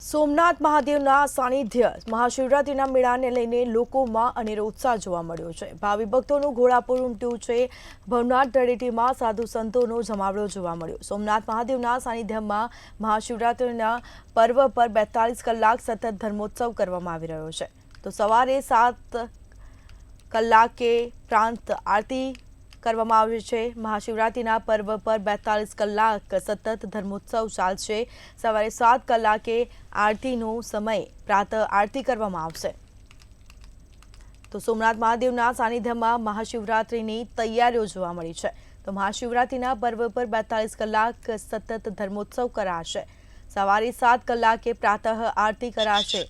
સોમનાથ મહાદેવના સાનિધ્ય મહાશિવરાત્રિના મેળાને લઈને લોકોમાં અનેરો ઉત્સાહ જોવા મળ્યો છે. ભાવિ ભક્તોનું ઘોડાપુર ઉમટ્યું છે. ભવનાથ તળેટીમાં સાધુ સંતોનો જમાવડો જોવા મળ્યો. સોમનાથ મહાદેવના સાનિધ્યમાં મહાશિવરાત્રિના પર્વ પર 42 કલાક સતત ધર્મોત્સવ કરવામાં આવી રહ્યો છે. તો સવારે 7 કલાકે પ્રાંત આરતી કરવામાં આવે છે. મહાશિવરાત્રિના પર્વ પર 42 કલાક સતત ધર્મોત્સવ ચાલશે. સવારે 7 કલાકે આરતીનો સમય પ્રાતઃ આરતી કરવામાં આવશે. તો સોમનાથ મહાદેવના સાનિધ્યમાં મહાશિવરાત્રિની તૈયારીઓ જોવા મળી છે. તો મહાશિવરાત્રિના પર્વ પર 42 કલાક સતત ધર્મોત્સવ કરાશે. સવારે 7 કલાકે પ્રાતઃ આરતી કરાશે.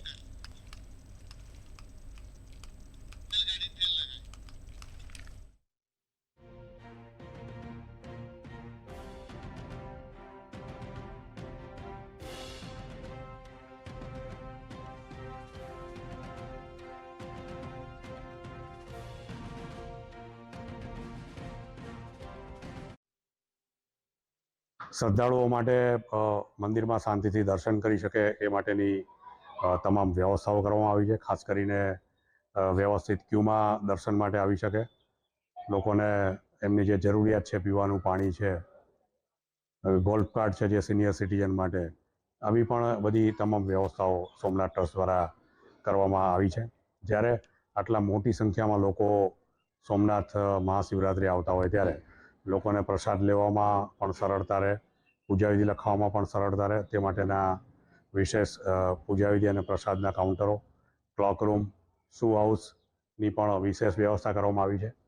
શ્રદ્ધાળુઓ માટે મંદિરમાં શાંતિથી દર્શન કરી શકે એ માટેની તમામ વ્યવસ્થાઓ કરવામાં આવી છે. ખાસ કરીને વ્યવસ્થિત ક્યુમાં દર્શન માટે આવી શકે. લોકોને એમની જે જરૂરિયાત છે, પીવાનું પાણી છે, ગોલ્ફ કાર્ટ છે જે સિનિયર સિટીઝન માટે, આવી પણ બધી તમામ વ્યવસ્થાઓ સોમનાથ ટ્રસ્ટ દ્વારા કરવામાં આવી છે. જ્યારે આટલા મોટી સંખ્યામાં લોકો સોમનાથ મહાશિવરાત્રિ આવતા હોય ત્યારે લોકોને પ્રસાદ લેવામાં પણ સરળતા રહે, પૂજાવિધિ લખાવવામાં પણ સરળતા રહે તે માટેના વિશેષ પૂજાવિધિ અને પ્રસાદના કાઉન્ટરો, ક્લોક રૂમ, શૂ હાઉસની પણ વિશેષ વ્યવસ્થા કરવામાં આવી છે.